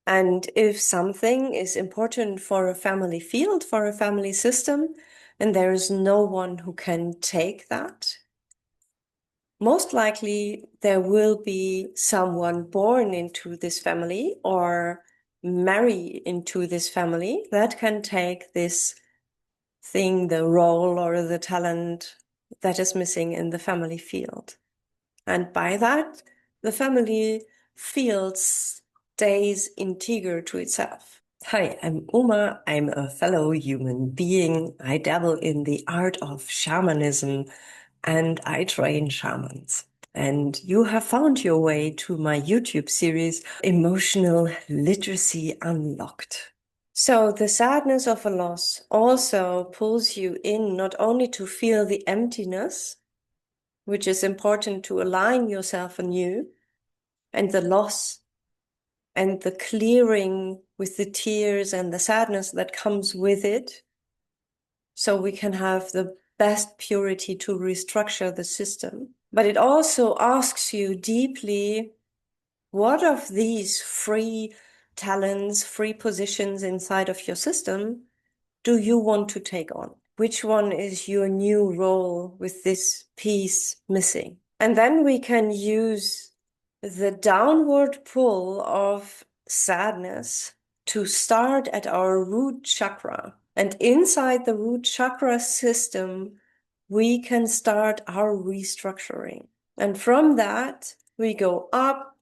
And if something is important for a family field, for a family system, and there is no one who can take that, most likely there will be someone born into this family or marry into this family that can take this thing, the role or the talent that is missing in the family field. And by that, the family field stays integral to itself. Hi, I'm Umar. I'm a fellow human being. I dabble in the art of shamanism and I train shamans. And you have found your way to my YouTube series, Emotional Literacy Unlocked. So the sadness of a loss also pulls you in not only to feel the emptiness, which is important to align yourself anew, and the loss and the clearing with the tears and the sadness that comes with it, so we can have the best purity to restructure the system. But it also asks you deeply, what of these free talents, free positions inside of your system do you want to take on? Which one is your new role with this piece missing? And then we can use the downward pull of sadness to start at our root chakra. And inside the root chakra system, we can start our restructuring. And from that, we go up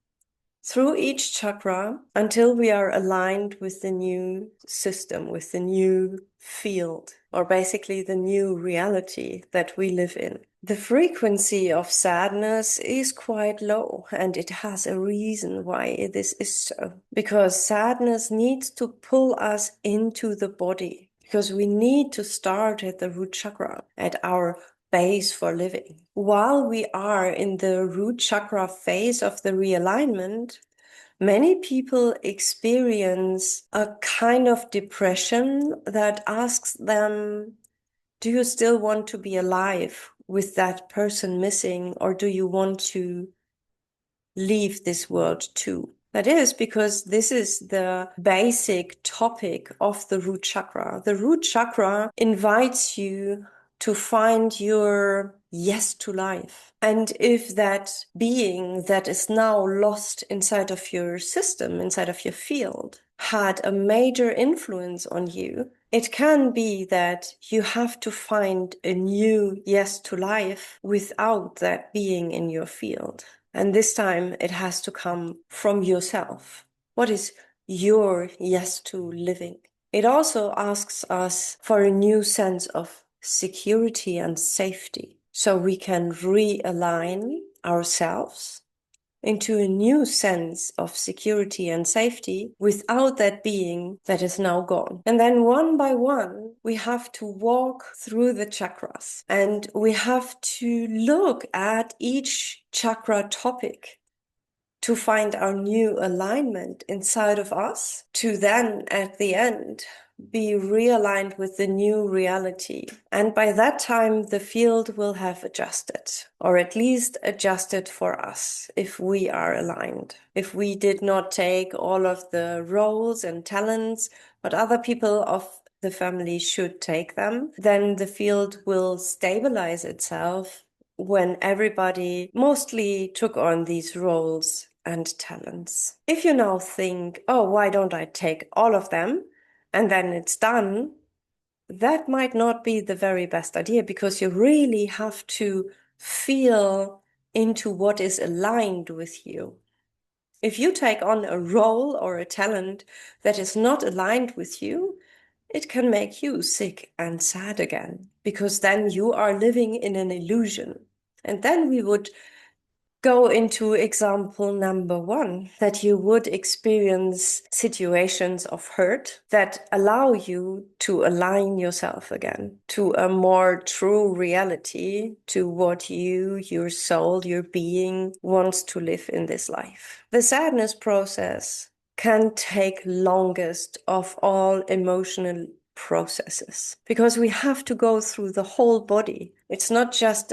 through each chakra until we are aligned with the new system, with the new field, or basically the new reality that we live in. The frequency of sadness is quite low, and it has a reason why this is so. Because sadness needs to pull us into the body, because we need to start at the root chakra, at our base for living. While we are in the root chakra phase of the realignment, many people experience a kind of depression that asks them, do you still want to be alive with that person missing, or do you want to leave this world too? That is because this is the basic topic of the root chakra. The root chakra invites you to find your yes to life. And if that being that is now lost inside of your system, inside of your field, had a major influence on you, it can be that you have to find a new yes to life without that being in your field. And this time it has to come from yourself. What is your yes to living? It also asks us for a new sense of security and safety, so we can realign ourselves into a new sense of security and safety without that being that is now gone. And then one by one, we have to walk through the chakras and we have to look at each chakra topic to find our new alignment inside of us, to then at the end be realigned with the new reality. And by that time, the field will have adjusted, or at least adjusted for us if we are aligned. If we did not take all of the roles and talents, but other people of the family should take them, then the field will stabilize itself when everybody mostly took on these roles and talents. If you now think, oh, why don't I take all of them and then it's done? That might not be the very best idea, because you really have to feel into what is aligned with you. If you take on a role or a talent that is not aligned with you, it can make you sick and sad again, because then you are living in an illusion. And then we would go into example number one, that you would experience situations of hurt that allow you to align yourself again to a more true reality, to what you, your soul, your being wants to live in this life. The sadness process can take longest of all emotional processes, because we have to go through the whole body. It's not just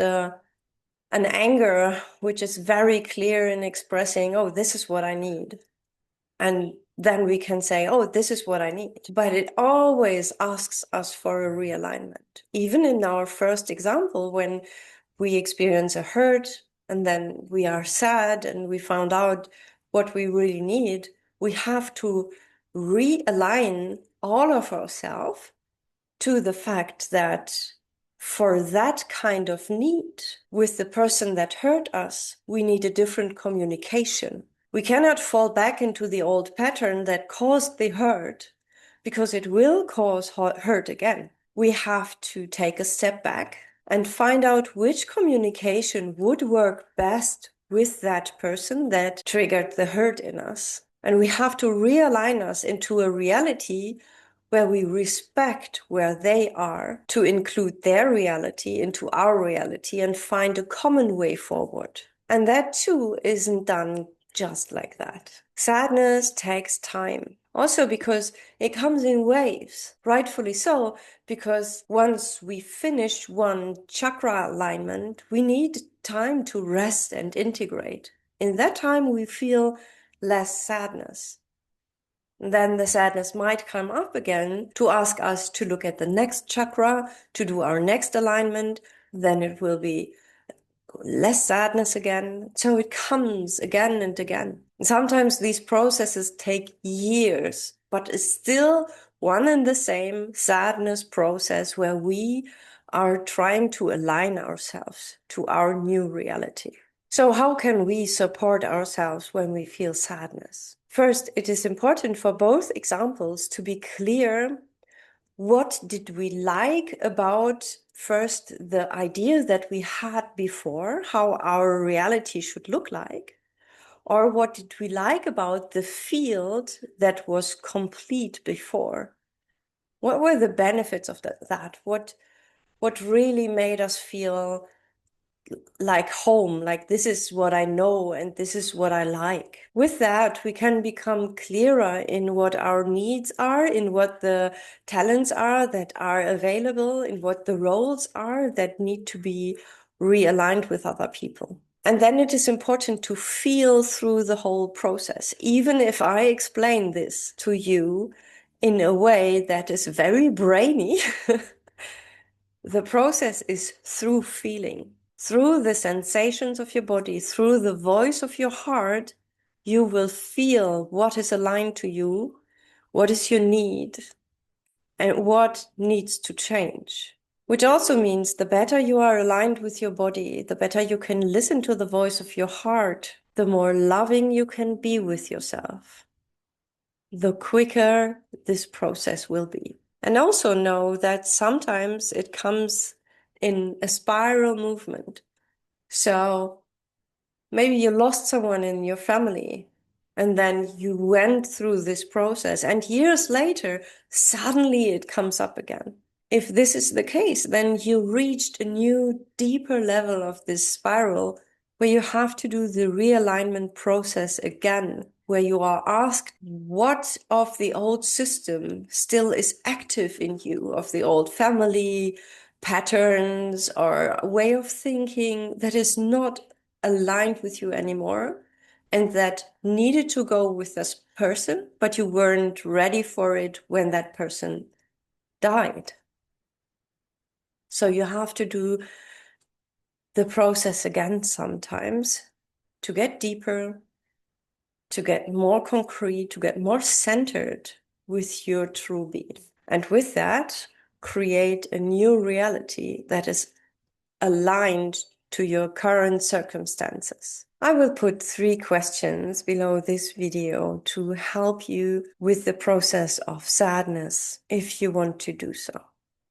an anger which is very clear in expressing, oh, this is what I need. And then we can say, oh, this is what I need. But it always asks us for a realignment. Even in our first example, when we experience a hurt and then we are sad and we found out what we really need, we have to realign all of ourselves to the fact that for that kind of need with the person that hurt us, we need a different communication. We cannot fall back into the old pattern that caused the hurt, because it will cause hurt again. We have to take a step back and find out which communication would work best with that person that triggered the hurt in us. And we have to realign us into a reality where we respect where they are, to include their reality into our reality and find a common way forward. And that too isn't done just like that. Sadness takes time. Also because it comes in waves, rightfully so, because once we finish one chakra alignment, we need time to rest and integrate. In that time, we feel less sadness. Then the sadness might come up again to ask us to look at the next chakra, to do our next alignment. Then it will be less sadness again. So it comes again and again. Sometimes these processes take years, but it's still one and the same sadness process where we are trying to align ourselves to our new reality. So how can we support ourselves when we feel sadness? First, it is important for both examples to be clear. What did we like about first the idea that we had before, how our reality should look like? Or what did we like about the field that was complete before? What were the benefits of that? What really made us feel like home, like this is what I know and this is what I like. With that, we can become clearer in what our needs are, in what the talents are that are available, in what the roles are that need to be realigned with other people. And then it is important to feel through the whole process. Even if I explain this to you in a way that is very brainy, the process is through feeling. Through the sensations of your body, through the voice of your heart, you will feel what is aligned to you, what is your need, and what needs to change. Which also means the better you are aligned with your body, the better you can listen to the voice of your heart, the more loving you can be with yourself, the quicker this process will be. And also know that sometimes it comes in a spiral movement. So maybe you lost someone in your family and then you went through this process and years later, suddenly it comes up again. If this is the case, then you reached a new, deeper level of this spiral where you have to do the realignment process again, where you are asked what of the old system still is active in you, of the old family patterns or way of thinking that is not aligned with you anymore and that needed to go with this person, but you weren't ready for it when that person died. So you have to do the process again sometimes to get deeper, to get more concrete, to get more centered with your true being. And with that, create a new reality that is aligned to your current circumstances. I will put 3 questions below this video to help you with the process of sadness if you want to do so.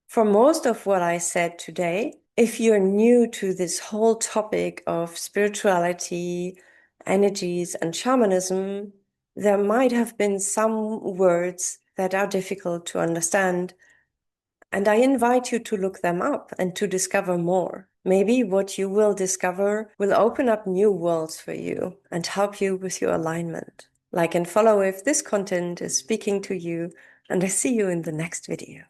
For most of what I said today, if you're new to this whole topic of spirituality, energies, and shamanism, there might have been some words that are difficult to understand, and I invite you to look them up and to discover more. Maybe what you will discover will open up new worlds for you and help you with your alignment. Like and follow if this content is speaking to you, and I see you in the next video.